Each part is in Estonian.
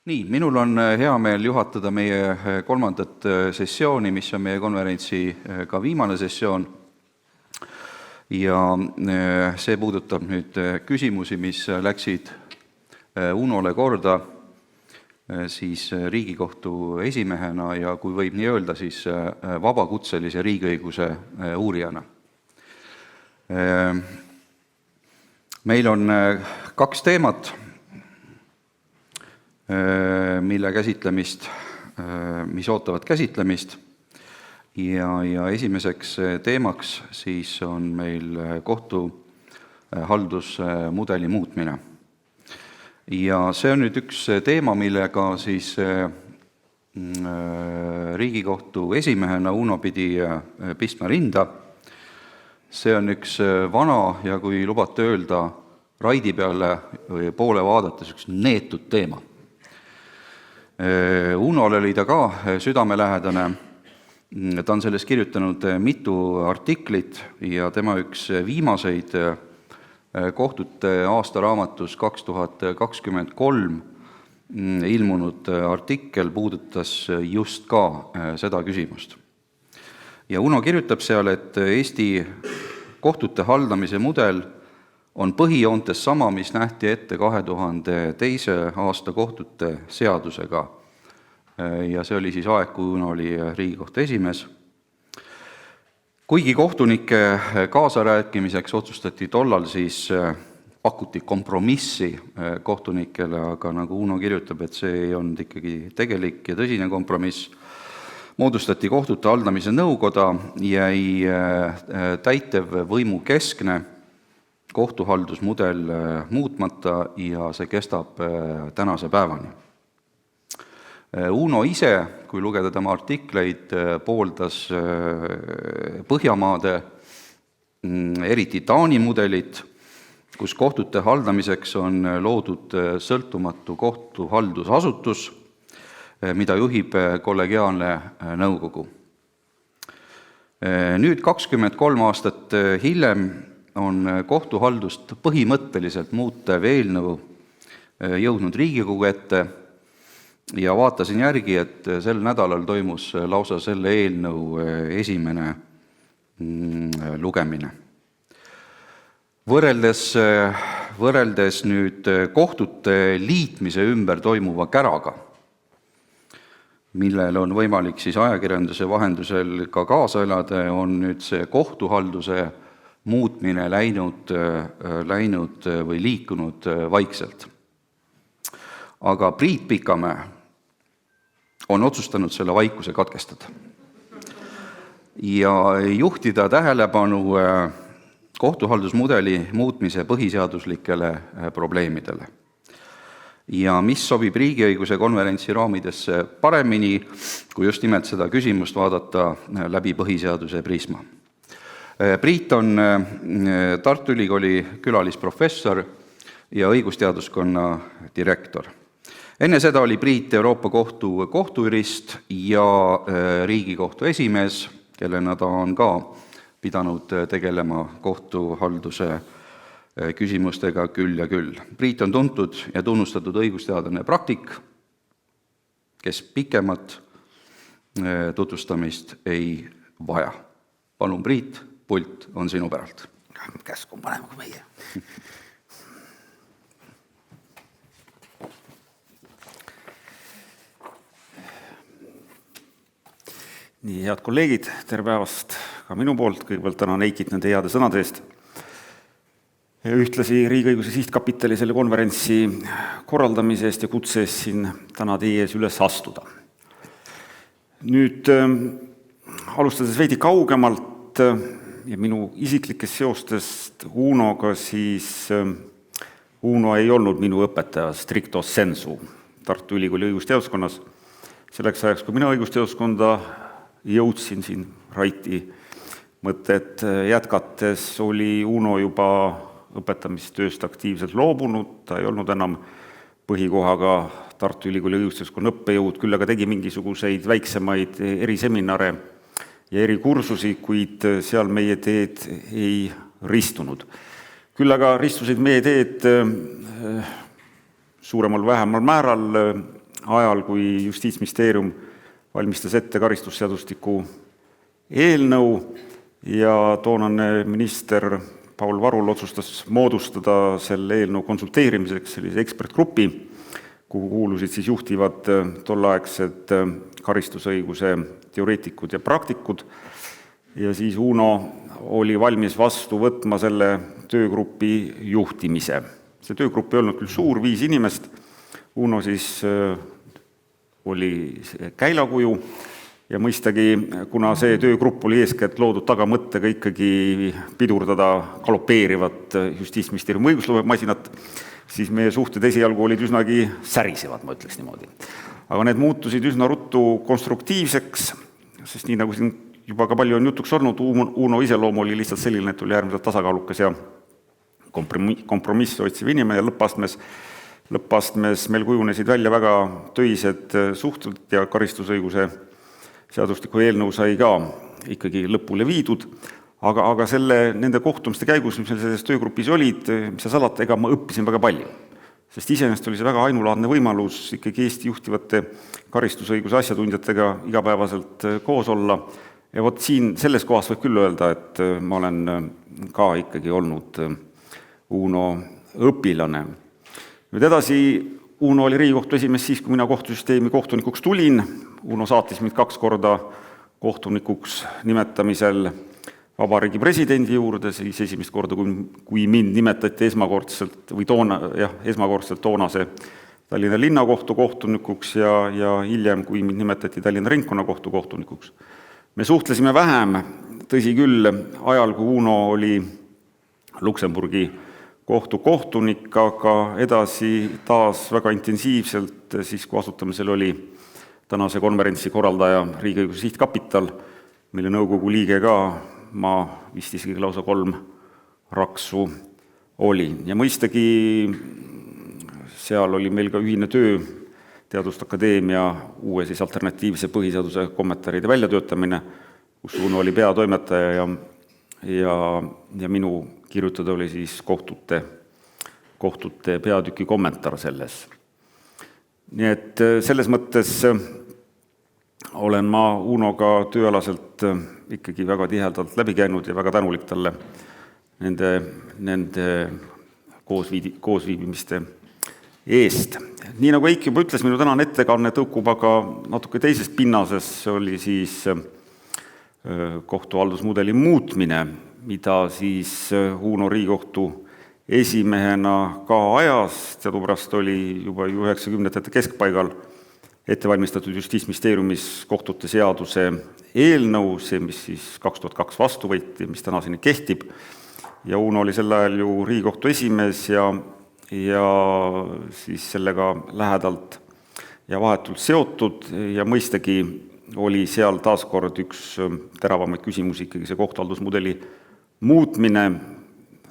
Nii, minul on hea meel juhatada meie kolmandat sessiooni, mis on meie konverentsi ka viimane sessioon. Ja see puudutab nüüd küsimusi, mis läksid Unole korda siis Riigikohtu esimehena ja kui võib nii öelda, siis vabakutselise riigiõiguse uurijana. Meil on kaks teemat, mille käsitlemist, mis ootavad käsitlemist. Ja esimeseks teemaks siis on meil kohtuhaldusmudeli muutmine. Ja see on nüüd üks teema, millega siis Riigikohtu esimehena Uno pidi pistma rinda. See on üks vana ja kui lubate öelda, raidi peale või poole vaadates üks neetud teema. Unole oli ta ka südamelähedane. Ta on sellest kirjutanud mitu artiklit ja tema üks viimaseid kohtute aastaraamatus 2023 ilmunud artikkel puudutas just ka seda küsimust. Ja Uno kirjutab seal, et Eesti kohtute haldamise mudel on põhijoontes sama, mis nähti ette 2002. aasta kohtute seadusega. Ja see oli siis aeg, kui Uno oli Riigikohtu esimees. Kuigi kohtunike kaasarääkimiseks otsustati tollal, siis pakuti kompromissi kohtunikele, aga nagu Uno kirjutab, et see ei olnud ikkagi tegelik ja tõsine kompromiss. Moodustati kohtute haldamise nõukoda, jäi täitev võimu keskne kohtuhaldusmudel muutmata ja see kestab tänase päevani. Uno ise, kui lugeda tema artikleid, pooldas Põhjamaade, eriti Taani mudelit, kus kohtute haldamiseks on loodud sõltumatu kohtuhaldusasutus, mida juhib kollegiaalne nõukogu. Nüüd 23 aastat hiljem on kohtuhaldust põhimõtteliselt muutev eelnõu jõudnud Riigikogu ette ja vaatasin järgi, et sel nädalal toimus lausa selle eelnõu esimene lugemine. Võrreldes nüüd kohtute liitmise ümber toimuva käraga, millel on võimalik siis ajakirjanduse vahendusel ka kaasa elada, on nüüd see kohtuhalduse muutmine läinud või liikunud vaikselt. Aga Priit Pikamäe on otsustanud selle vaikuse katkestada ja juhtida tähelepanu kohtuhaldusmudeli muutmise põhiseaduslikele probleemidele. Ja mis sobib riigiõiguse konverentsi raamidesse paremini, kui just nimelt seda küsimust vaadata läbi põhiseaduse prisma. Priit on Tartu Ülikooli külalisprofessor ja õigusteaduskonna direktor. Enne seda oli Priit Euroopa Kohtu kohtujurist ja Riigikohtu esimees, kellena ta on ka pidanud tegelema kohtuhalduse küsimustega küll ja küll. Priit on tuntud ja tunnustatud õigusteadlane praktik, kes pikemat tutvustamist ei vaja. Palun, Priit, pult on sinu päralt. Käsku on parem kui meie. Nii, head kolleegid, tere päevast ka minu poolt. Kõigepealt tänan Eikit nende heade sõnade eest. Ühtlasi Riigiõiguse Sihtkapitali selle konverentsi korraldamise eest ja kutse eest siin täna teie ees üles astuda. Nüüd alustades veidi kaugemalt ja minu isiklikest seostest Unoga, siis Uno ei olnud minu õpetaja stricto sensu Tartu Ülikooli õigusteaduskonnas. Selleks ajaks, kui mina õigusteaduskonda jõudsin siin Raiti mõtet jätkates, oli Uno juba õpetamistööst aktiivselt loobunud, ta ei olnud enam põhikohaga Tartu Ülikooli õigusteaduskonna õppejõud, küll aga tegi mingisuguseid väiksemaid eriseminare ja erikursusi, kuid seal meie teed ei ristunud. Küll aga ristusid meie teed suuremal vähemal määral ajal, kui Justiitsministeerium valmistas ette karistusseadustiku eelnõu ja toonane minister Paul Varul otsustas moodustada selle eelnõu konsulteerimiseks sellise ekspertgrupi, kuhu kuulusid siis juhtivad tolleaegsed karistusõiguse teoreetikud ja praktikud, ja siis Uno oli valmis vastu võtma selle töögrupi juhtimise. See töögrupp ei olnud küll suur, 5 inimest, Uno siis oli käilakuju ja mõistagi, kuna see töögrupp oli eeskätt loodud tagamõttega ikkagi pidurdada galopeerivat Justiitsministeeriumi õigusloomemasinat, siis meie suhted esialgu olid üsnagi särisevad, ma ütleks niimoodi. Aga need muutusid üsna ruttu konstruktiivseks, sest nii nagu siin juba ka palju on jutuks olnud, Uno iseloom oli lihtsalt selline, et oli äärmiselt tasakaalukas ja kompromissi otsiv inimene ja lõppastmes meil kujunesid välja väga töised suhted ja karistusõiguse seadustiku eelnõu sai ka ikkagi lõpule viidud, aga nende kohtumiste käigus, mis meil selles töögrupis olid, mis sa salata, ega ma õppisin väga palju. Sest iseenesest oli see väga ainulaadne võimalus ikkagi Eesti juhtivate karistusõiguse asjatundjatega igapäevaselt koos olla. Ja vot siin selles kohas võib küll öelda, et ma olen ka ikkagi olnud Uno õpilane. Nüüd edasi, Uno oli Riigikohtu esimees siis, kui mina kohtusüsteemi kohtunikuks tulin. Uno saatis mind 2 korda kohtunikuks nimetamisel Vabariigi presidendi juurde, siis esimest korda, kui mind nimetati esmakordselt toonase Tallinna linnakohtu kohtunikuks ja hiljem, kui mind nimetati Tallinna ringkonnakohtu kohtunikuks. Me suhtlesime vähem, tõsi küll, ajal, kui Uno oli Luksemburgi kohtu kohtunik, aga edasi taas väga intensiivselt, siis kui asutamisel oli tänase konverentsi korraldaja Riigiõiguse Sihtkapital, mille nõukogu liige ka ma vist isegi lausa 3 raksu olin. Ja mõistagi seal oli meil ka ühine töö, Teaduste Akadeemia uue siis alternatiivse põhiseaduse kommentaaride väljatöötamine, kus Uno oli peatoimetaja ja minu kirjutada oli siis kohtute peatüki kommentaar selles. Nii et selles mõttes olen ma Unoga tööalaselt ikkagi väga tihedalt läbi käinud ja väga tänulik talle nende koosviibimiste eest. Nii nagu Eiki juba ütles, minu tänane ettekanne tõukub aga natuke teisest pinnases, oli siis kohtuhaldusmudeli muutmine, mida siis Uno Riigikohtu esimehena ka ajas, teadupärast oli juba 90ndate keskpaigal ettevalmistatud Justiitsministeeriumis kohtute seaduse eelnõu, see, mis siis 2002 vastu võeti, mis tänaseni kehtib, ja Uno oli sel ajal ju Riigikohtu esimees ja siis sellega lähedalt ja vahetult seotud ja mõistagi oli seal taaskord üks teravamaid küsimusi ikkagi see kohtuhaldusmudeli muutmine.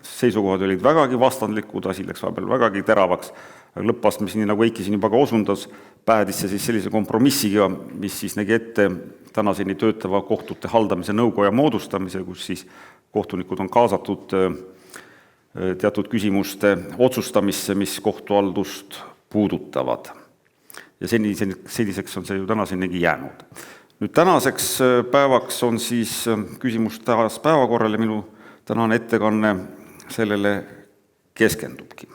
Seisukohad olid vägagi vastandlikud, asi läks vahepeal vägagi teravaks, aga lõppastmes, nii nagu Eiki siin juba ka osundas, päädis see siis sellise kompromissiga, mis siis nägi ette tänaseni töötava kohtute haldamise nõukoja moodustamise, kus siis kohtunikud on kaasatud teatud küsimuste otsustamisse, mis kohtuhaldust puudutavad. Ja seniseks on see ju tänasenigi jäänud. Nüüd tänaseks päevaks on siis küsimus taas päevakorral ja minu tänane ettekanne sellele keskendubki.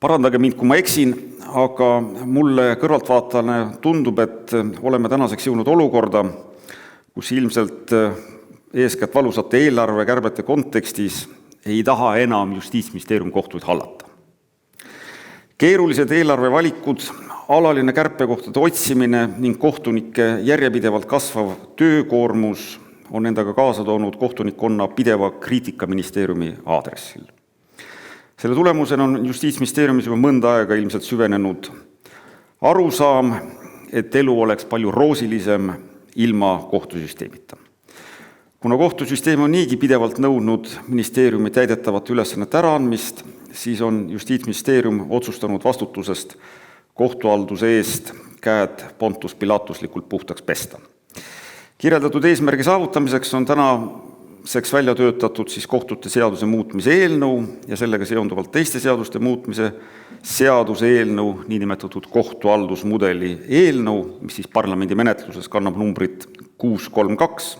Parandage mind, kui ma eksin, aga mulle kõrvaltvaatajana tundub, et oleme tänaseks jõudnud olukorda, kus ilmselt eeskätt valusate eelarvekärbete kontekstis ei taha enam Justiitsministeerium kohtuid hallata. Keerulised eelarvevalikud, alaline kärpekohtade otsimine ning kohtunike järjepidevalt kasvav töökoormus on endaga kaasa toonud kohtunikkonna pideva kriitika ministeeriumi aadressil. Selle tulemusena on Justiitsministeeriumis juba mõnda aega ilmselt süvenenud arusaam, et elu oleks palju roosilisem ilma kohtusüsteemita. Kuna kohtusüsteem on niigi pidevalt nõudnud ministeeriumi täidetavate ülesannete äraandmist, siis on Justiitsministeerium otsustanud vastutusest kohtuhalduse eest käed Pontus Pilatuslikult puhtaks pesta. Kirjeldatud eesmärgi saavutamiseks on täna välja töötatud siis kohtute seaduse muutmise eelnõu ja sellega seonduvalt teiste seaduste muutmise seaduse eelnõu, niinimetatud kohtuhaldusmudeli eelnõu, mis siis parlamendi menetluses kannab numbrit 632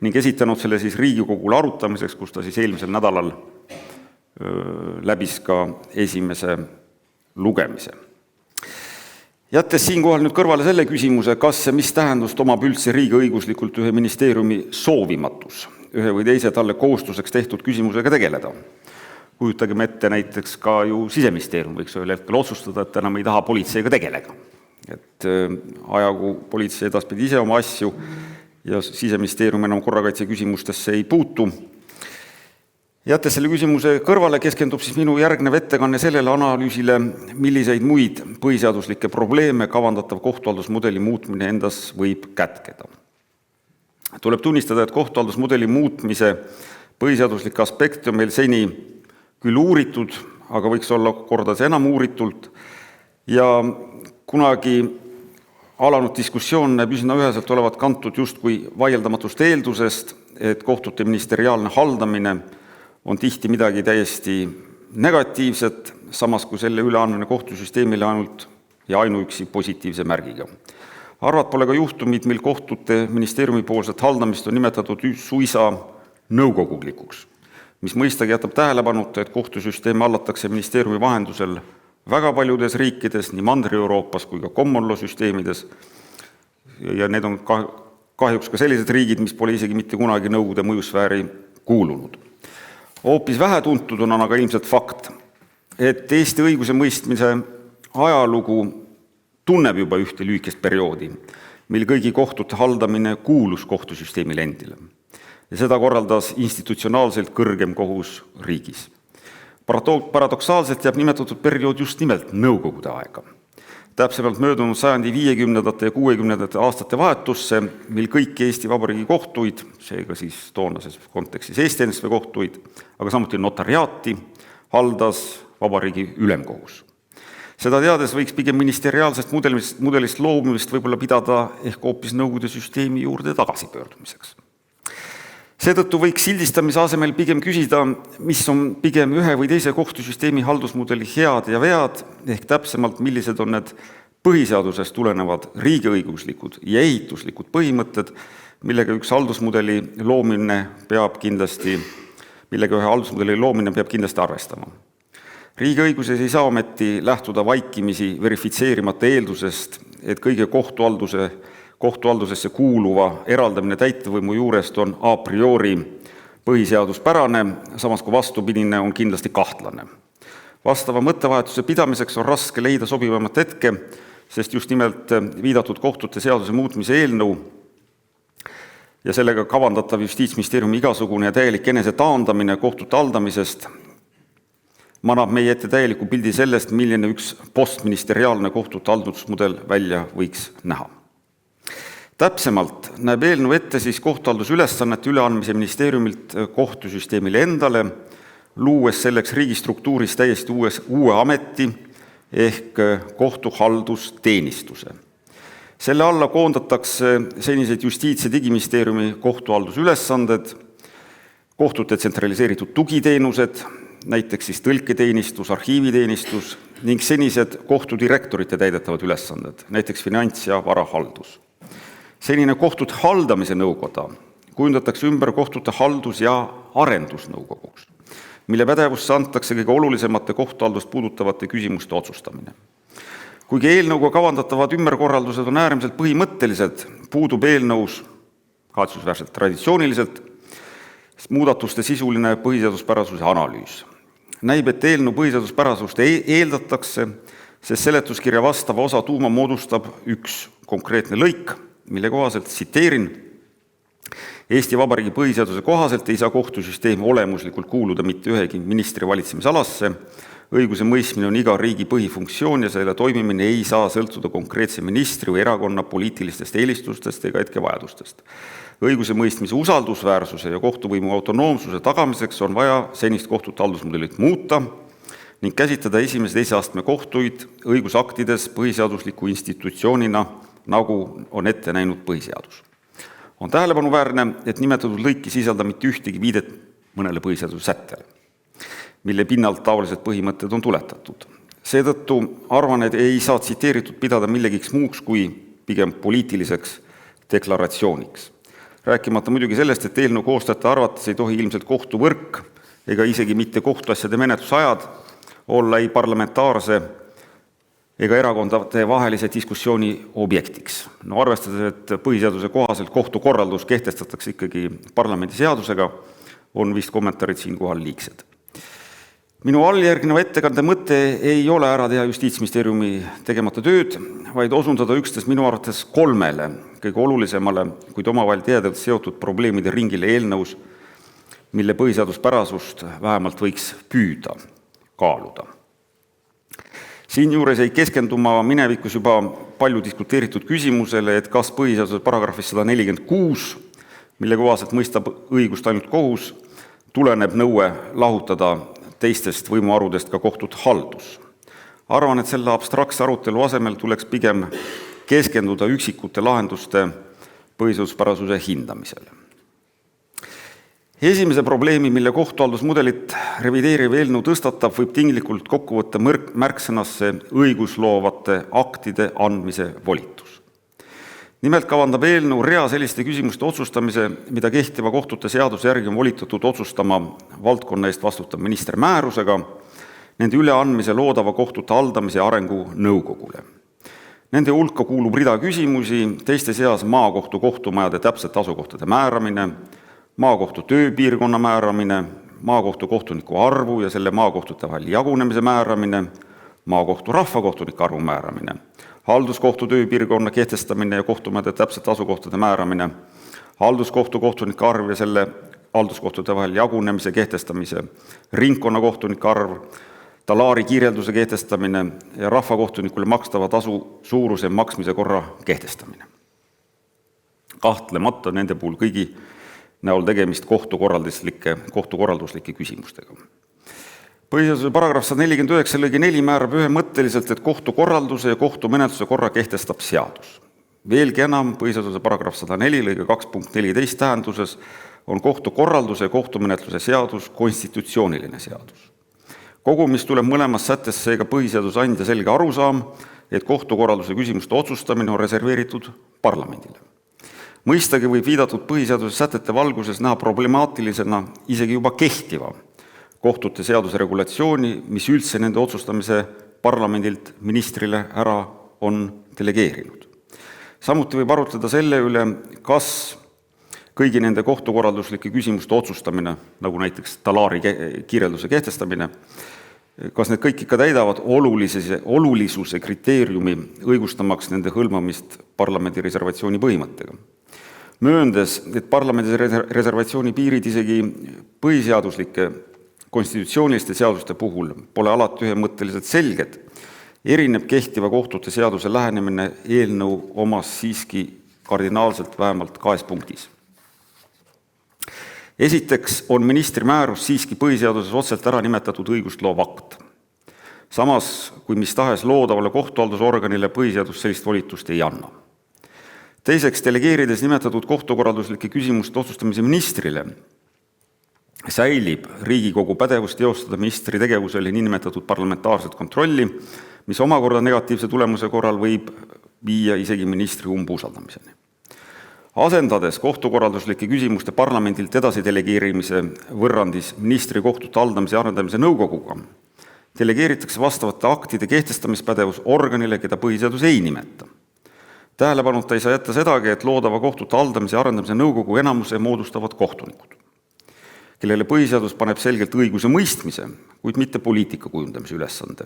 ning esitanud selle siis Riigikogule arutamiseks, kus ta siis eelmisel nädalal läbis ka esimese lugemise. Jättes siinkohal nüüd kõrvale selle küsimuse, kas ja mis tähendust omab üldse riigiõiguslikult ühe ministeeriumi soovimatus ühe või teise talle kohustuseks tehtud küsimusega tegeleda. Kujutagem ette näiteks ka ju Siseministeerium võiks ühel hetkel otsustada, et enam ei taha politseiga tegelega. Et ajagu politsei edaspidi ise oma asju ja Siseministeerium enam korrakaitse küsimustesse ei puutu. Jättes selle küsimuse kõrvale, keskendub siis minu järgnev ettekanne sellele analüüsile, milliseid muid põhiseaduslikke probleeme kavandatav kohtuhaldusmudeli muutmine endas võib kätkeda. Tuleb tunnistada, et kohtuhaldusmudeli muutmise põhiseaduslikke aspekte on meil seni küll uuritud, aga võiks olla kordades enam uuritult ja kunagi alanud diskussioon näeb üsna üheselt olevat kantud justkui vaieldamatust eeldusest, et kohtute ministeriaalne haldamine on tihti midagi täiesti negatiivset, samas kui selle üleandmine kohtusüsteemile ainult ja ainuüksi positiivse märgiga. Arvad pole ka juhtumid, mil kohtute ministeeriumi poolset haldamist on nimetatud suisa nõukoguglikuks, mis mõistagi jätab tähelepanuta, et kohtusüsteemi hallatakse ministeeriumi vahendusel väga paljudes riikides, nii Mandri-Euroopas kui ka common law süsteemides, ja need on kahjuks ka sellised riigid, mis pole isegi mitte kunagi Nõukogude mõjusfääri kuulunud. Hoopis vähetuntud on aga ilmselt fakt, et Eesti õigusemõistmise ajalugu tunneb juba ühte lühikest perioodi, mil kõigi kohtute haldamine kuulus kohtusüsteemile endile. Ja seda korraldas institutsionaalselt kõrgem kohus riigis. Paradoksaalselt jääb nimetatud periood just nimelt nõukogude aega. Täpsemalt möödunud sajandi 50. ja 60. aastate vahetusse, mil kõik Eesti Vabariigi kohtuid, seega siis toonases kontekstis Eesti NSV kohtuid, aga samuti notariaati, haldas Vabariigi Ülemkohus. Seda teades võiks pigem ministeriaalsest mudelist loomist võib-olla pidada ehk hoopis Nõukogude süsteemi juurde tagasipöördumiseks. Seetõttu võiks sildistamise asemel pigem küsida, mis on pigem ühe või teise kohtusüsteemi haldusmudeli head ja vead, ehk täpsemalt, millised on need põhiseadusest tulenevad riigiõiguslikud ja ehituslikud põhimõtted, millega ühe haldusmudeli loomine peab kindlasti arvestama. Riigiõiguses ei saa ometi lähtuda vaikimisi verifitseerimata eeldusest, et kõige kohtuhaldusesse kuuluva eraldamine täitevvõimu juurest on a priori põhiseaduspärane, samas kui vastupidine on kindlasti kahtlane. Vastava mõttevahetuse pidamiseks on raske leida sobivamat hetke, sest just nimelt viidatud kohtute seaduse muutmise eelnõu ja sellega kavandatav Justiitsministeeriumi igasugune ja täielik enese taandamine kohtute haldamisest manab meie ette täieliku pildi sellest, milline üks postministeriaalne kohtute haldusmudel välja võiks näha. Täpsemalt näeb eelnõu ette siis kohtuhaldusülesannete üleandmise ministeeriumilt kohtusüsteemile endale, luues selleks riigistruktuuris täiesti uue ameti ehk kohtuhaldusteenistuse. Selle alla koondatakse senised Justiits- ja Digiministeeriumi kohtuhaldusülesanded, kohtute tsentraliseeritud tugiteenused, näiteks siis tõlketeenistus, arhiiviteenistus ning senised kohtudirektorite täidetavad ülesanded, näiteks finants- ja varahaldus. Senine kohtute haldamise nõukoda kujundatakse ümber kohtute haldus- ja arendusnõukoguks, mille pädevusse antakse kõige olulisemate kohtuhaldust puudutavate küsimuste otsustamine. Kuigi eelnõuga kavandatavad ümberkorraldused on äärmiselt põhimõttelised, puudub eelnõus kahetsusväärselt traditsiooniliselt muudatuste sisuline põhiseaduspärasuse analüüs. Näib, et eelnõu põhiseaduspärasust eeldatakse, sest seletuskirja vastava osa tuuma moodustab üks konkreetne lõik, mille kohaselt, tsiteerin, Eesti Vabariigi põhiseaduse kohaselt ei saa kohtusüsteem olemuslikult kuuluda mitte ühegi ministri valitsemisalasse, õiguse mõistmine on iga riigi põhifunktsioon ja selle toimimine ei saa sõltuda konkreetse ministri või erakonna poliitilistest eelistustest ega hetkevajadustest. Õiguse mõistmise usaldusväärsuse ja kohtuvõimu autonoomsuse tagamiseks on vaja senist kohtute haldusmudelit muuta ning käsitleda esimese teise astme kohtuid õigusaktides põhiseadusliku institutsioonina, nagu on ette näinud põhiseadus. On tähelepanuväärne, et nimetatud lõik ei sisalda mitte ühtegi viidet mõnele põhiseaduse sättele, mille pinnalt taolised põhimõtted on tuletatud. Seetõttu arvan, et ei saa tsiteeritud pidada millegiks muuks kui pigem poliitiliseks deklaratsiooniks. Rääkimata muidugi sellest, et eelnõu koostajate arvates ei tohi ilmselt kohtuvõrk ega isegi mitte kohtuasjade menetlusajad olla ei parlamentaarse ega erakondade vahelise diskussiooni objektiks. No arvestades, et põhiseaduse kohaselt kohtukorraldus kehtestatakse ikkagi parlamendiseadusega, on vist kommentaarid siinkohal liigsed. Minu alljärgneva ettekande mõte ei ole ära teha Justiitsministeeriumi tegemata tööd, vaid osundada üksnes minu arvates 3 kõige olulisemale, kuid omavahel tihedalt seotud probleemide ringile eelnõus, mille põhiseaduspärasust vähemalt võiks püüda kaaluda. Siinjuures ei keskenduma minevikus juba palju diskuteeritud küsimusele, et kas põhiseaduse paragrahvis 146, mille kohaselt mõistab õigust ainult kohus, tuleneb nõue lahutada teistest võimuharudest ka kohtut haldus. Arvan, et selle abstraktse arutelu asemel tuleks pigem keskenduda üksikute lahenduste põhiseaduspärasuse hindamisele. Esimese probleemi, mille kohtuhaldusmudelit revideeriv eelnõu tõstatab, võib tinglikult kokku võtta märksõnasse õigusloovate aktide andmise volitus. Nimelt kavandab eelnõu rea selliste küsimuste otsustamise, mida kehtiva kohtute seaduse järgi on volitatud otsustama valdkonna eest vastutav minister määrusega, nende üleandmise loodava kohtute haldamise ja arengu nõukogule. Nende hulka kuulub rida küsimusi, teiste seas maakohtu kohtumajade täpsete asukohtade määramine, maakohtu tööpiirkonna määramine, maakohtu kohtuniku arvu ja selle maakohtute vahel jagunemise määramine, maakohtu rahvakohtunike arvu määramine, halduskohtu tööpiirkonna kehtestamine ja kohtumajade täpsete asukohtade määramine, halduskohtu kohtunike arv ja selle halduskohtade vahel jagunemise kehtestamise, ringkonnakohtunike arv, talaari kirjelduse kehtestamine ja rahvakohtunikule makstava tasu suuruse maksmise korra kehtestamine. Kahtlemata nende puhul kõigi näol tegemist kohtukorralduslike küsimustega. Põhiseaduse paragrahv 149 lõige 4 määrab ühemõtteliselt, et kohtukorralduse ja kohtumenetluse korra kehtestab seadus. Veelgi enam, põhiseaduse paragrahv 104 lõige 2 punkt 14 tähenduses on kohtukorralduse ja kohtumenetluse seadus konstitutsiooniline seadus. Kogumis tuleb mõlemas sättes seega põhiseaduse andja selge arusaam, et kohtukorralduse küsimuste otsustamine on reserveeritud parlamendile. Mõistagi võib viidatud põhiseaduse sätete valguses näha problemaatilisena isegi juba kehtiva kohtute seaduse regulatsiooni, mis üldse nende otsustamise parlamendilt ministrile ära on delegeerinud. Samuti võib arutleda selle üle, kas kõigi nende kohtukorralduslike küsimuste otsustamine, nagu näiteks talaari kirjelduse kehtestamine, kas need kõik ikka täidavad olulisuse kriteeriumi õigustamaks nende hõlmamist parlamendi reservatsiooni põhimõttega. Mööndes, et parlamendi reservatsiooni piirid isegi põhiseaduslike konstitutsiooniliste seaduste puhul pole alati ühemõtteliselt selged, erineb kehtiva kohtute seaduse lähenemine eelnõu omas siiski kardinaalselt vähemalt 2 punktis. Esiteks on ministri määrus siiski põhiseaduses otseselt ära nimetatud õigustloov akt. Samas, kui mis tahes loodavale kohtuhaldusorganile põhiseadus sellist volitust ei anna. Teiseks, delegeerides nimetatud kohtukorralduslike küsimuste otsustamise ministrile, säilib Riigikogu pädevus teostada ministri tegevusele niinimetatud parlamentaarset kontrolli, mis omakorda negatiivse tulemuse korral võib viia isegi ministri umbusaldamiseni. Asendades kohtukorralduslike küsimuste parlamendilt edasi delegeerimise võrrandis ministri kohtute haldamise ja arendamise nõukoguga, delegeeritakse vastavate aktide kehtestamispädevus organile, keda põhiseadus ei nimeta. Tähelepanuta ei saa jätta sedagi, et loodava kohtute haldamise ja arendamise nõukogu enamuse moodustavad kohtunikud, kellele põhiseadus paneb selgelt õiguse mõistmise, kuid mitte poliitika kujundamise ülesande,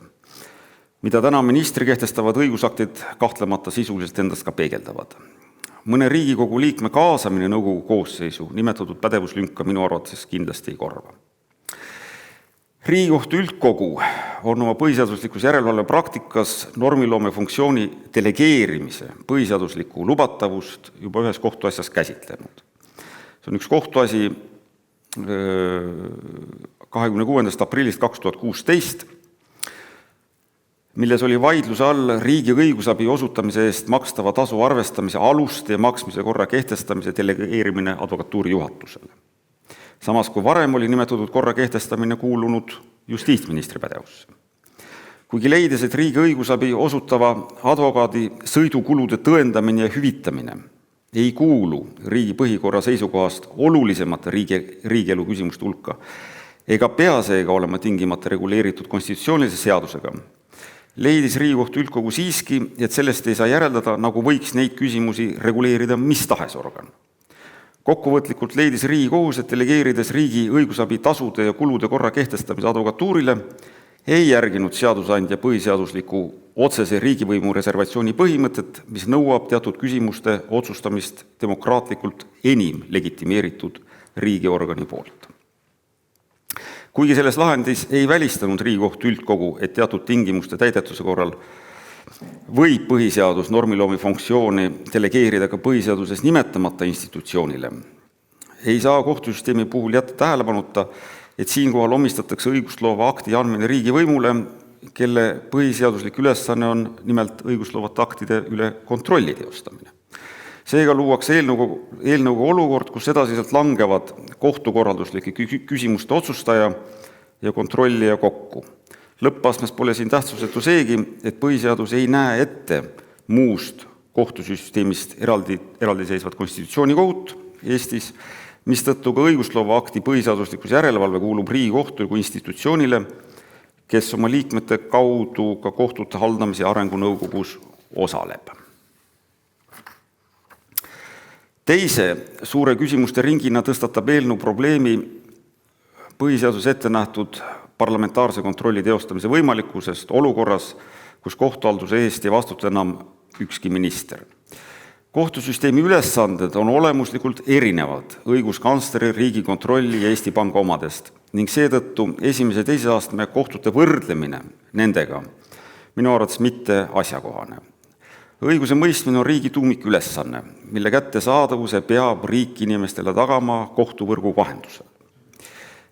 mida täna ministri kehtestavad õigusaktid kahtlemata sisuliselt endast ka peegeldavad. Mõne Riigikogu liikme kaasamine nõukogu koosseisu nimetatud pädevuslünka minu arvates kindlasti ei korva. Riigikohtu üldkogu on oma põhiseaduslikus järelevalve praktikas normiloome funktsiooni delegeerimise põhiseaduslikku lubatavust juba ühes kohtuasjas käsitlenud. See on üks kohtuasi 26. aprillist 2016, milles oli vaidluse all riigi õigusabi osutamise eest makstava tasu arvestamise aluste ja maksmise korra kehtestamise delegeerimine advokatuuri juhatusele. Samas kui varem oli nimetatud korra kehtestamine kuulunud justiitsministri pädevusse. Kuigi leides, et riigi õigusabi osutava advokaadi sõidukulude tõendamine ja hüvitamine ei kuulu riigi põhikorra seisukohast olulisemate riigielu küsimuste hulka ega pea seega olema tingimata reguleeritud konstitutsioonilise seadusega, leidis Riigikohtu üldkogu siiski, et sellest ei saa järeldada, nagu võiks neid küsimusi reguleerida mis tahes organ. Kokkuvõtlikult leidis Riigikohus, et delegeerides riigi õigusabi tasude ja kulude korra kehtestamise advokatuurile, ei järginud seadusandja põhiseadusliku otsese riigivõimu reservatsiooni põhimõtet, mis nõuab teatud küsimuste otsustamist demokraatlikult enim legitimeeritud riigiorgani poolt. Kuigi selles lahendis ei välistanud Riigikohtu üldkogu, et teatud tingimuste täidetuse korral võib põhiseadus normiloomi funktsiooni delegeerida ka põhiseaduses nimetamata institutsioonile, ei saa kohtusüsteemi puhul jätta tähelepanuta, et siinkohal omistatakse õigustloova akti andmine riigivõimule, kelle põhiseaduslik ülesanne on nimelt õigustloovate aktide üle kontrolli teostamine. Seega luuakse eelnõuga olukord, kus edasiselt langevad kohtukorralduslike küsimuste otsustaja ja kontrollija kokku. Lõppastmes pole siin tähtsusetu seegi, et põhiseadus ei näe ette muust kohtusüsteemist eraldiseisvat konstitutsioonikohut Eestis, mistõttu ka õigustloova akti põhiseaduslikus järelevalve kuulub Riigikohtule kui institutsioonile, kes oma liikmete kaudu ka kohtute haldamise arengunõukogus osaleb. Teise suure küsimuste ringina tõstatab eelnõu probleemi põhiseadus ette nähtud parlamentaarse kontrolli teostamise võimalikkusest olukorras, kus kohtuhalduse eest ei vastuta enam ükski minister. Kohtusüsteemi ülesanded on olemuslikult erinevad õiguskantsleri, Riigikontrolli ja Eesti Panga omadest ning seetõttu esimese ja teise astme kohtute võrdlemine nendega minu arvates mitte asjakohane. Õiguse mõistmine on riigi tuumikülesanne, mille kättesaadavuse peab riik inimestele tagama kohtuvõrgu vahendusel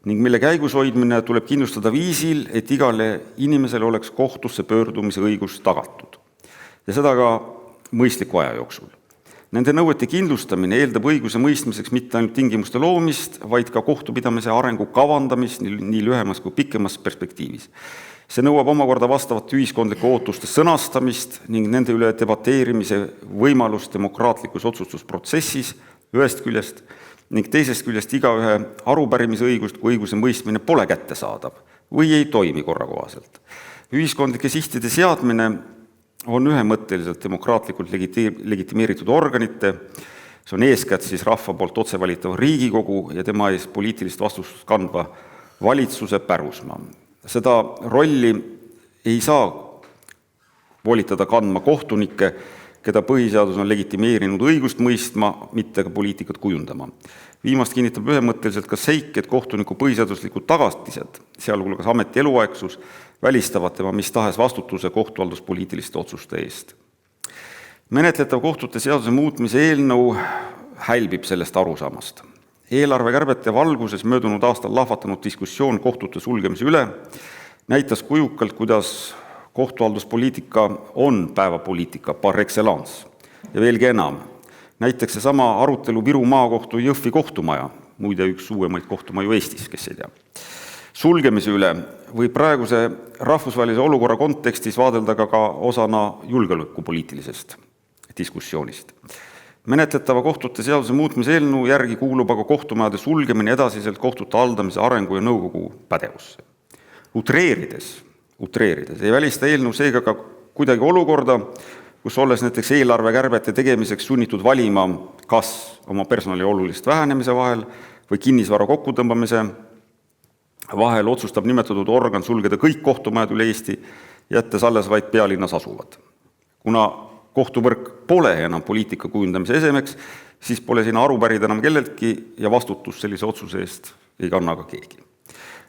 ning mille käigus hoidmine tuleb kindlustada viisil, et igale inimesele oleks kohtusse pöördumise õigus tagatud ja seda ka mõistliku aja jooksul. Nende nõuete kindlustamine eeldab õiguse mõistmiseks mitte ainult tingimuste loomist, vaid ka kohtupidamise arengu kavandamist nii lühemas kui pikemas perspektiivis. See nõuab omakorda vastavat ühiskondliku ootuste sõnastamist ning nende üle debateerimise võimalust demokraatlikus otsustusprotsessis ühest küljest ning teisest küljest igaühe arupärimise õigust, kui õiguse mõistmine pole kättesaadav või ei toimi korrakohaselt. Ühiskondlike sihtide seadmine on ühemõtteliselt demokraatlikult legitimeeritud organite, see on eeskätt siis rahva poolt otsevalitava Riigikogu ja tema ees poliitilist vastutust kandva valitsuse pärusmaa. Seda rolli ei saa volitada kandma kohtunikke, keda põhiseadus on legitimeerinud õigust mõistma, mitte ka poliitikat kujundama. Viimast kinnitab ühemõtteliselt ka seik, et kohtuniku põhiseaduslikud tagastised, sealhulgas ameti eluaegsus, välistavad tema mis tahes vastutuse kohtuhalduspoliitiliste otsuste eest. Menetletav kohtute seaduse muutmise eelnõu hälbib sellest arusaamast. Eelarvekärbete valguses möödunud aastal lahvatanud diskussioon kohtute sulgemise üle näitas kujukalt, kuidas kohtuhalduspoliitika on päevapoliitika par excellence ja veelgi enam. Näiteks seesama arutelu Viru maakohtu Jõhvi kohtumaja, muide üks uuemaid kohtumaju Eestis, kes ei tea. Sulgemise üle võib praeguse rahvusvahelise olukorra kontekstis vaadelda ka osana julgeolekupoliitilisest diskussioonist. Menetletava kohtute seaduse muutmise eelnõu järgi kuulub aga kohtumajade sulgemine edasiselt kohtute haldamise arengu ja nõukogu pädevusse. Utreerides ei välista eelnõu seega ka kuidagi olukorda, kus olles näiteks eelarvekärbete tegemiseks sunnitud valima kas oma personali olulist vähenemise vahel või kinnisvara kokkutõmbamise vahel otsustab nimetatud organ sulgeda kõik kohtumajad üle Eesti, jättes alles vaid pealinnas asuvad. Kuna kohtuvõrk pole enam poliitika kujundamise esemeks, siis pole siin aru pärida enam kelleltki ja vastutus sellise otsuse eest ei kanna ka keegi.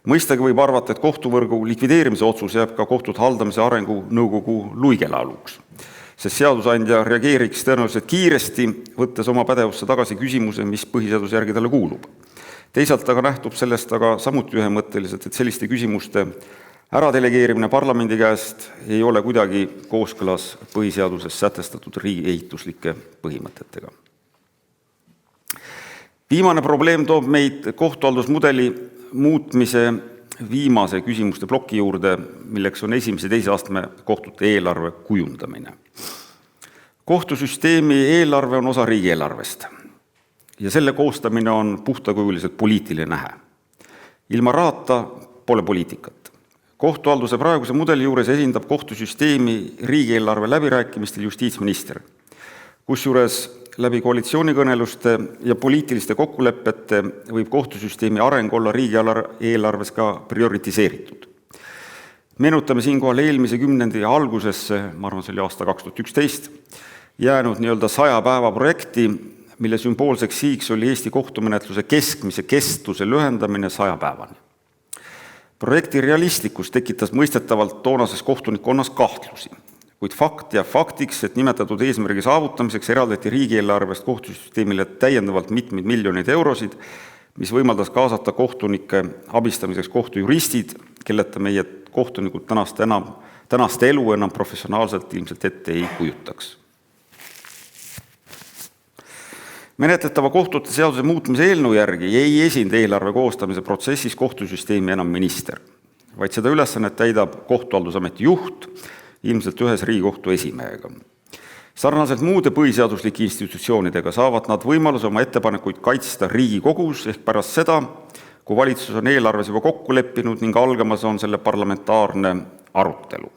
Mõistagi võib arvata, et kohtuvõrgu likvideerimise otsus jääb ka kohtute haldamise arengu nõukogu luigelauluks, sest seadusandja reageeriks tõenäoliselt kiiresti, võttes oma pädevusse tagasi küsimuse, mis põhiseaduse järgi talle kuulub. Teisalt aga nähtub sellest aga samuti ühemõtteliselt, et selliste küsimuste Äradelegeerimine parlamendi käest ei ole kuidagi kooskõlas põhiseaduses sätestatud riigieehituslike põhimõtetega. Viimane probleem toob meid kohtuhaldusmudeli muutmise viimase küsimuste ploki juurde, milleks on esimese ja teise astme kohtute eelarve kujundamine. Kohtusüsteemi eelarve on osa riigieelarvest ja selle koostamine on puhtakujuliselt poliitiline nähe. Ilma rahata pole poliitikat. Kohtuhalduse praeguse mudeli juures esindab kohtusüsteemi riigieelarve läbirääkimistel justiitsminister, kusjuures läbi koalitsioonikõneluste ja poliitiliste kokkulepete võib kohtusüsteemi areng olla riigieelarves ka prioritiseeritud. Meenutame siinkohal eelmise kümnendi algusesse, ma arvan, see oli aasta 2011, jäänud 100 päeva projekti, mille sümboolseks sihiks oli Eesti kohtumenetluse keskmise kestuse lühendamine 100 päevani. Projekti realistlikkus tekitas mõistetavalt toonases kohtunikkonnas kahtlusi, kuid fakt jääb faktiks, et nimetatud eesmärgi saavutamiseks eraldati riigieelarvest kohtusüsteemile täiendavalt mitmeid miljoneid eurosid, mis võimaldas kaasata kohtunike abistamiseks kohtujuristid, kelleta meie kohtunikud tänast elu enam professionaalselt ilmselt ette ei kujutaks. Menetletava kohtute seaduse muutmise eelnõu järgi ei esinda eelarve koostamise protsessis kohtusüsteemi enam minister, vaid seda ülesannet täidab kohtuhaldusameti juht, ilmselt ühes Riigikohtu esimehega. Sarnaselt muude põhiseaduslike institutsioonidega saavad nad võimaluse oma ettepanekuid kaitsta Riigikogus ehk pärast seda, kui valitsus on eelarves juba kokku leppinud ning algamas on selle parlamentaarne arutelu.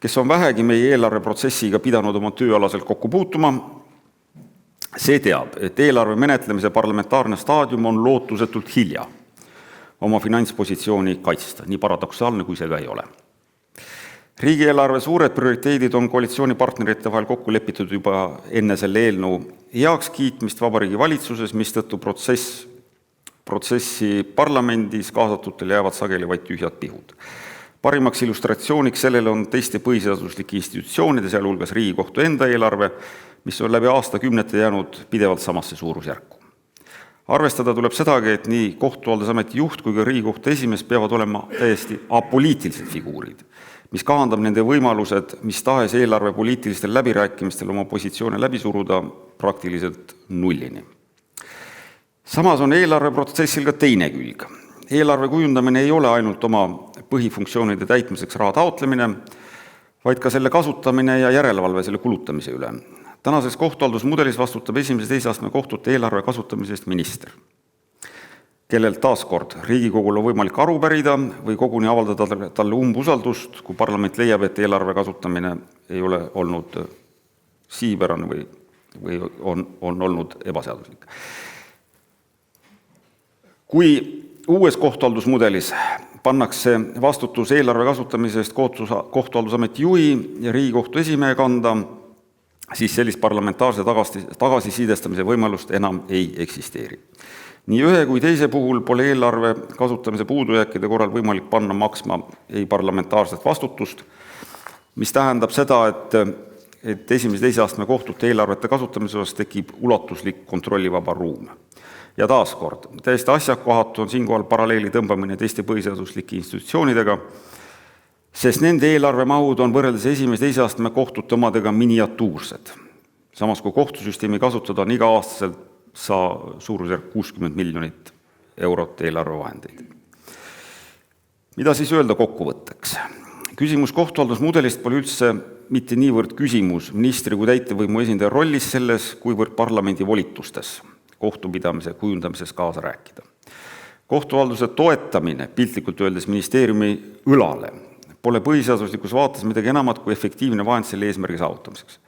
Kes on vähegi meie eelarveprotsessiga pidanud oma tööalaselt kokku puutuma, see teab, et eelarve menetlemise parlamentaarne staadium on lootusetult hilja oma finantspositsiooni kaitsta, nii paradoksaalne kui see ka ei ole. Riigieelarve suured prioriteedid on koalitsioonipartnerite vahel kokku lepitud juba enne selle eelnõu heaks kiitmist Vabariigi Valitsuses, mistõttu protsessi parlamendis kaasatutel jäävad sageli vaid tühjad pihud. Parimaks illustratsiooniks sellele on teiste põhiseaduslike institutsioonide, sealhulgas Riigikohtu enda eelarve, mis on läbi aastakümnete jäänud pidevalt samasse suurusjärku. Arvestada tuleb sedagi, et nii kohtuhaldusameti juht kui ka Riigikohtu esimees peavad olema täiesti apoliitilised figuurid, mis kahandab nende võimalused mis tahes eelarve poliitilistel läbirääkimistel oma positsioone läbi suruda praktiliselt nullini. Samas on eelarveprotsessil ka teine külg. Eelarve kujundamine ei ole ainult oma põhifunktsioonide täitmiseks raha taotlemine, vaid ka selle kasutamine ja järelevalve selle kulutamise üle. Tänases kohtuhaldusmudelis vastutab esimese teise astme kohtute eelarve kasutamise eest minister, kellelt taaskord Riigikogul on võimalik aru pärida või koguni avaldada talle umbusaldust, kui parlament leiab, et eelarve kasutamine ei ole olnud sihipärane või on olnud ebaseaduslik. Kui uues kohtuhaldusmudelis pannakse vastutus eelarve kasutamise eest kohtuhaldusameti juhi ja Riigikohtu esimehe kanda, siis sellist parlamentaarse tagasisidestamise võimalust enam ei eksisteeri. Nii ühe kui teise puhul pole eelarve kasutamise puudujääkide korral võimalik panna maksma ei parlamentaarset vastutust, mis tähendab seda, et esimese teise astme kohtute eelarvete kasutamise osas tekib ulatuslik kontrollivaba ruum. Ja taaskord, täiesti asjakohatu on siinkohal paralleeli tõmbamine teiste põhiseaduslike institutsioonidega, sest nende eelarvemahud on võrreldes esimese teise astme kohtute omadega miniatuursed. Samas kui kohtusüsteemi kasutada on iga-aastaselt suurusjärk 60 miljonit eurot eelarvevahendeid. Mida siis öelda kokkuvõtteks? Küsimus kohtuhaldusmudelist pole üldse mitte niivõrd küsimus ministri kui täitevvõimu esindaja rollis selles, kuivõrd parlamendi volitustes kohtupidamise kujundamises kaasa rääkida. Kohtuhalduse toetamine, piltlikult öeldes ministeeriumi õlale, pole põhiseaduslikus vaates midagi enamat kui efektiivne vahend selle eesmärgi saavutamiseks.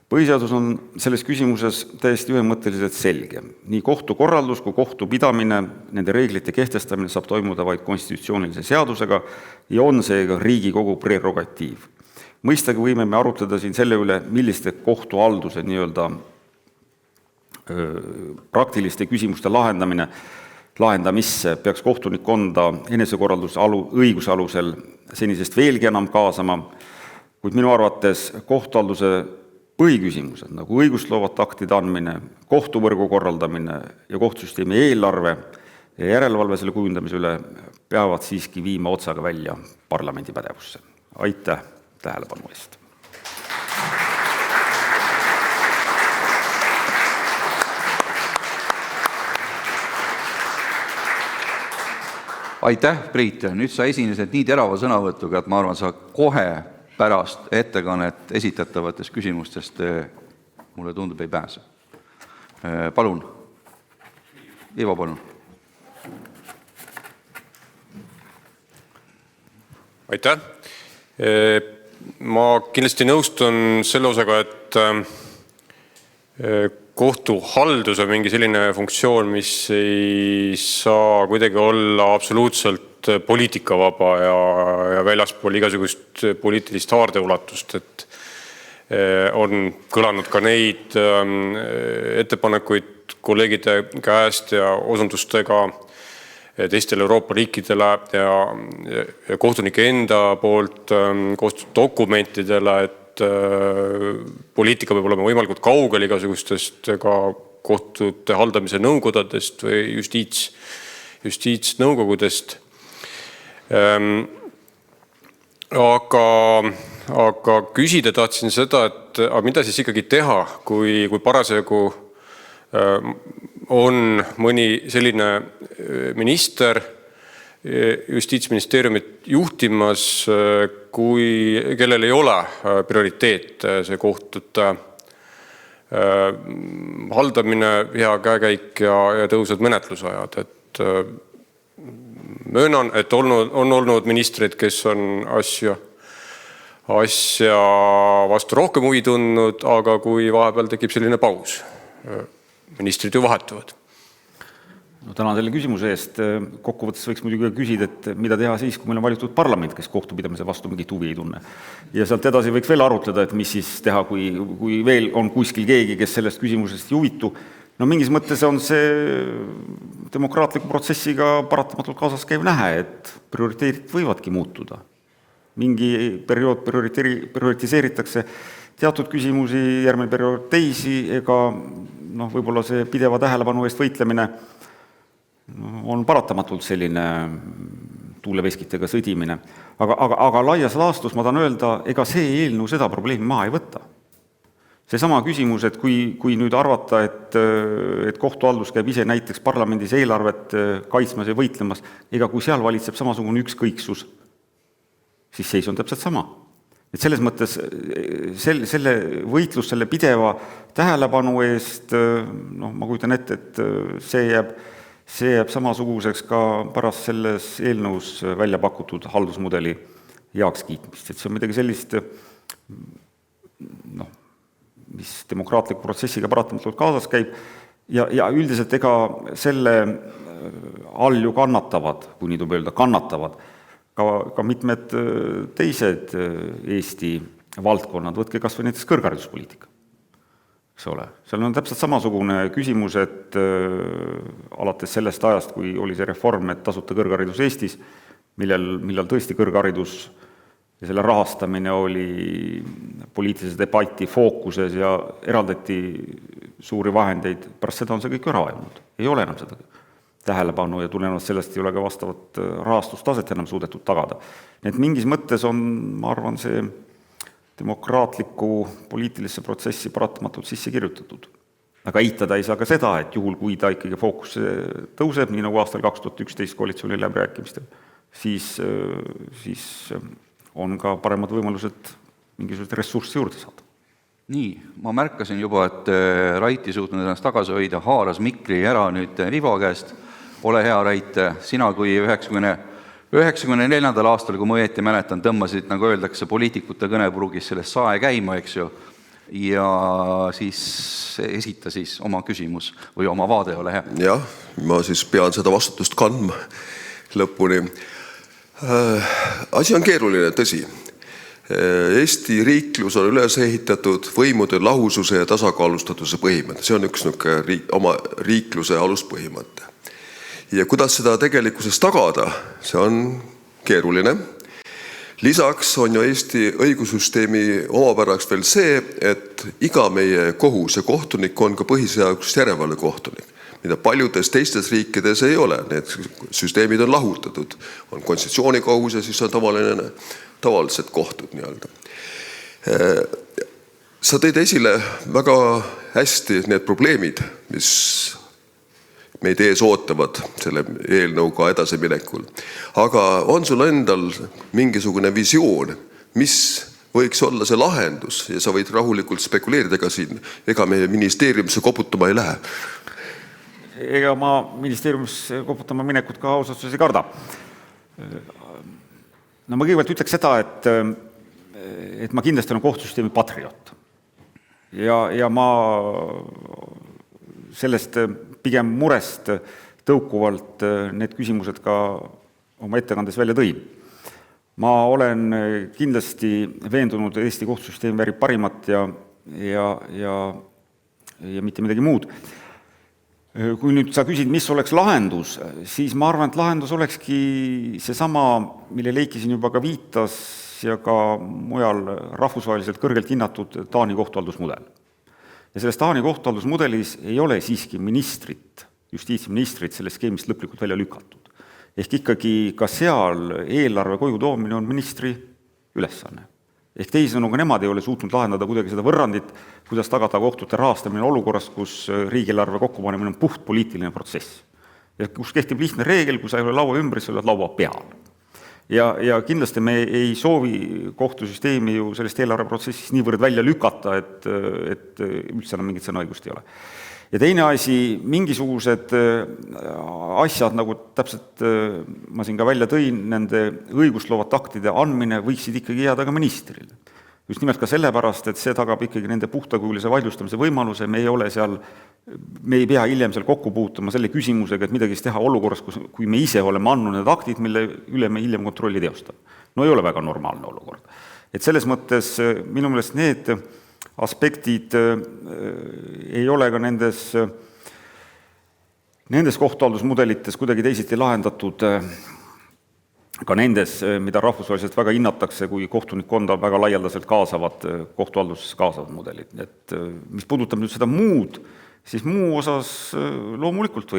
Põhiseadus on selles küsimuses täiesti ühemõtteliselt selge. Nii kohtukorraldus kui kohtupidamine, nende reeglite kehtestamine saab toimuda vaid konstitutsioonilise seadusega ja on seega Riigikogu prerogatiiv. Mõistagi võime me arutleda siin selle üle, milliste kohtuhalduse praktiliste küsimuste lahendamisse peaks kohtunikkonda enesekorralduse õiguse alusel senisest veelgi enam kaasama, kuid minu arvates kohtuhalduse põhiküsimused, nagu õigustloovate aktide andmine, kohtuvõrgu korraldamine ja kohtusüsteemi eelarve ja järelevalve selle kujundamise üle peavad siiski viima otsaga välja parlamendi pädevusse. Aitäh tähelepanu eest! Aitäh, Priit! Nüüd sa esinesid nii terava sõnavõtuga, et ma arvan, sa kohe pärast ettekannet esitatavatest küsimustest mulle tundub ei pääse. Palun. Ivo, palun. Aitäh! Ma kindlasti nõustun selle osaga, et kohtuhaldus on mingi selline funktsioon, mis ei saa kuidagi olla absoluutselt poliitikavaba ja väljaspool igasugust poliitilist haardeulatust, et on kõlanud ka neid ettepanekuid kolleegide käest ja osundustega teistele Euroopa riikidele ja kohtunike enda poolt koostatud dokumentidele, et poliitika peab olema võimalikult kaugel igasugustest ka kohtute haldamise nõukodadest või justiitsnõukogudest. Aga küsida tahtsin seda, et mida siis ikkagi teha, kui parasjagu on mõni selline minister Justiitsministeeriumit juhtimas, kellel ei ole prioriteet see kohtute haldamine, hea käekäik ja tõusvad menetlusajad. Et möönan, et on olnud ministreid, kes on asja vastu rohkem huvi tundnud, aga kui vahepeal tekib selline paus, ministrid ju vahetuvad. Tänan selle küsimuse eest. Kokkuvõttes võiks muidugi küsida, et mida teha siis, kui meil on valitud parlament, kes kohtupidamise vastu mingit huvi ei tunne. Ja sealt edasi võiks veel arutleda, et mis siis teha, kui veel on kuskil keegi, kes sellest küsimusest ei huvitu. No mingis mõttes on see demokraatliku protsessiga paratamatult kaasas käiv nähe, et prioriteedid võivadki muutuda. Mingi periood prioritiseeritakse teatud küsimusi, järgmine periood teisi, ega võib-olla see pideva tähelepanu eest võitlemine on paratamatult selline tuuleveskitega sõdimine. Aga laias laastus ma tahan öelda, ega see eelnõu seda probleemi maha ei võta. See sama küsimus, et kui nüüd arvata, et kohtuhaldus käib ise näiteks parlamendis eelarvet kaitsmas ja võitlemas, ega kui seal valitseb samasugune ükskõiksus, siis seis on täpselt sama. Et selles mõttes selle võitlus selle pideva tähelepanu eest, ma kujutan ette, et see jääb samasuguseks ka pärast selles eelnõus välja pakutud haldusmudeli heakskiitmist. Et see on midagi sellist, mis demokraatliku protsessiga paratamatult kaasas käib ja üldiselt ega selle all ju kannatavad, kui nii tuleb öelda, kannatavad ka mitmed teised Eesti valdkonnad, võtke kas või näiteks kõrghariduspoliitika. Eks ole. Seal on täpselt samasugune küsimus, et alates sellest ajast, kui oli see reform, et tasuta kõrgharidus Eestis, millal tõesti kõrgharidus ja selle rahastamine oli poliitilise debati fookuses ja eraldati suuri vahendeid, pärast seda on see kõik ära vajunud. Ei ole enam seda tähelepanu ja tulenevalt sellest ei ole ka vastavat rahastustaset enam suudetud tagada. Et mingis mõttes on, ma arvan, see demokraatliku poliitilisse protsessi paratamatult sisse kirjutatud. Aga eitada ei saa ka seda, et juhul, kui ta ikkagi fookusse tõuseb, nii nagu aastal 2011 koalitsiooni läbirääkimistel, siis on ka paremad võimalused mingisugused ressurssi juurde saada. Nii, ma märkasin juba, et Rait ei suutnud ennast tagasi hoida, haaras mikri ära nüüd Ivo käest. Ole hea, Rait, sina kui 94. aastal, kui ma õieti mäletan, tõmbasid, nagu öeldakse, poliitikute kõnepurugis sellest sae käima, eks ju, ja siis esita siis oma küsimus või oma vaade, ole hea. Jah, ma siis pean seda vastutust kandma lõpuni. Asi on keeruline, tõsi. Eesti riiklus on üles ehitatud võimude lahususe ja tasakaalustatuse põhimõte. See on üks oma riikluse aluspõhimõte. Ja kuidas seda tegelikkuses tagada, see on keeruline. Lisaks on ju Eesti õigussüsteemi omapäraks veel see, et iga meie kohus ja kohtunik on ka põhiseadusest järelevalve kohtunik. mida paljudes teistes riikides ei ole. Need süsteemid on lahutatud. On konstitutsioonikohus ja siis on tavalised kohtud nii-öelda. Sa tõid esile väga hästi need probleemid, mis meid ees ootavad selle eelnõuga edasiminekul. Aga on sul endal mingisugune visioon, mis võiks olla see lahendus ja sa võid rahulikult spekuleerida ka siin, ega meie ministeeriumisse koputama ei lähe? Ega ma ministeeriumisse koputama minekut ka ausatuses ei karda. No ma kõigepealt ütleks seda, et ma kindlasti olen kohtusüsteemi patriot. Ja ma sellest pigem murest tõukuvalt need küsimused ka oma ettekandes välja tõin. Ma olen kindlasti veendunud, et Eesti kohtusüsteem väärib parimat ja mitte midagi muud. Kui nüüd sa küsid, mis oleks lahendus, siis ma arvan, et lahendus olekski seesama, mille Leiki siin juba ka viitas ja ka mujal rahvusvaheliselt kõrgelt hinnatud Taani kohtuhaldusmudel. Ja selles Taani kohtuhaldusmudelis ei ole siiski ministrit, justiitsministrit sellest skeemist lõplikult välja lükatud. Ehk ikkagi ka seal eelarve koju toomine on ministri ülesanne. Ehk teisisõnu, ka nemad ei ole suutnud lahendada kuidagi seda võrrandit, kuidas tagada kohtute rahastamine olukorras, kus riigieelarve kokkupanemine on puht poliitiline protsess. Ja kus kehtib lihtne reegel, kui sa ei ole laua ümber, sa oled laua peal. Ja kindlasti me ei soovi kohtusüsteemi ju sellest eelarveprotsessist niivõrd välja lükata, et üldse enam mingit sõnaõigust ei ole. Ja teine asi, mingisugused asjad, nagu täpselt ma siin ka välja tõin, nende õigustloovad aktide andmine võiksid ikkagi jääda ka ministrile. Just nimelt ka sellepärast, et see tagab ikkagi nende puhtakujulise vaidlustamise võimaluse, me ei pea hiljem seal kokku puutuma selle küsimusega, et midagi teha olukorras, kui me ise oleme andnud need aktid, mille üle me hiljem kontrolli teostame. No ei ole väga normaalne olukord. Et selles mõttes minu meelest need aspektid ei ole ka nendes kohtuhaldusmudelites kuidagi teisiti lahendatud, ka nendes, mida rahvusvaheliselt väga hinnatakse, kui kohtunikkonda väga laialdaselt kaasavad, kohtuhalduses kaasavad mudelid. Et mis puudutab nüüd seda muud, siis muu osas loomulikult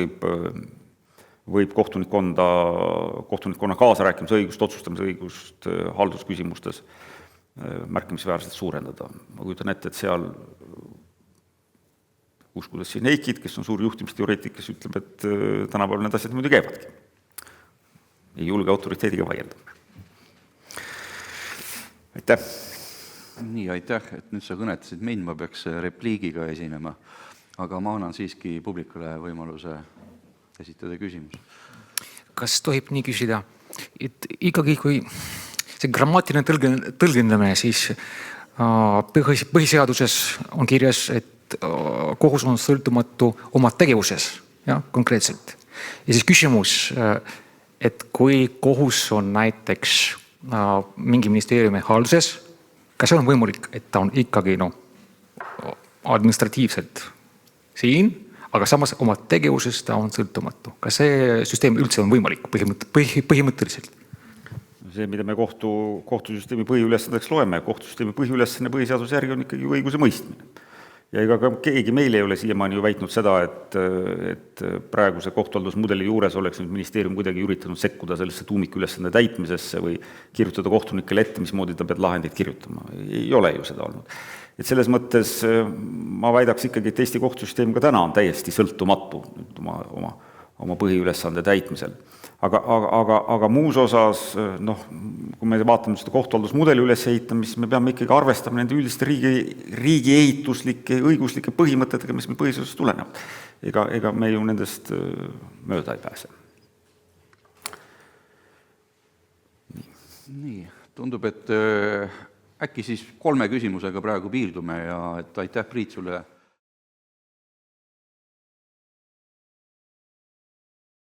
võib kohtunikkonna kaasarääkimise õigust, otsustamise õigust haldusküsimustes märkimisväärselt suurendada. Ma kujutan ette, et seal uskudes siin Eikid, kes on suur juhtimisteoreetik, kes ütleb, et tänapäeval need asjad muidu käivadki. Ei julge autoriteediga vaielda. Aitäh! Nii, aitäh, et nüüd sa kõnetasid mind, ma peaks repliigiga esinema, aga ma annan siiski publikule võimaluse esitada küsimus. Kas tohib nii küsida, et ikkagi kui see grammatiline tõlgendamine, siis põhiseaduses on kirjas, et kohus on sõltumatu oma tegevuses, ja, konkreetselt. Ja siis küsimus, et kui kohus on näiteks mingi ministeeriumi halduses, kas see on võimalik, et ta on ikkagi administratiivselt siin, aga samas oma tegevuses ta on sõltumatu. Kas see süsteem üldse on võimalik põhimõtteliselt? See, mida me kohtusüsteemi põhiülesandeks loeme, kohtusüsteemi põhiülesanne põhiseaduse järgi on ikkagi õiguse mõistmine. Ja ega ka keegi meil ei ole siiamaani ju väitnud seda, et praeguse kohtuhaldusmudeli juures oleks nüüd ministeerium kuidagi üritanud sekkuda sellesse tuumikülesande täitmisesse või kirjutada kohtunikele ette, mismoodi ta peab lahendid kirjutama. Ei ole ju seda olnud. Et selles mõttes ma väidaks ikkagi, et Eesti kohtusüsteem ka täna on täiesti sõltumatu oma põhiülesande täitmisel. Aga muus osas, kui me vaatame seda kohtuhaldusmudeli ülesehitamist, me peame ikkagi arvestama nende üldiste riigi ehituslike, õiguslike põhimõtetega, mis meil põhiseadusest tulenevad. Ega me ju nendest mööda ei pääse. Nii, tundub, et äkki siis 3 küsimusega praegu piirdume ja et aitäh Priit sulle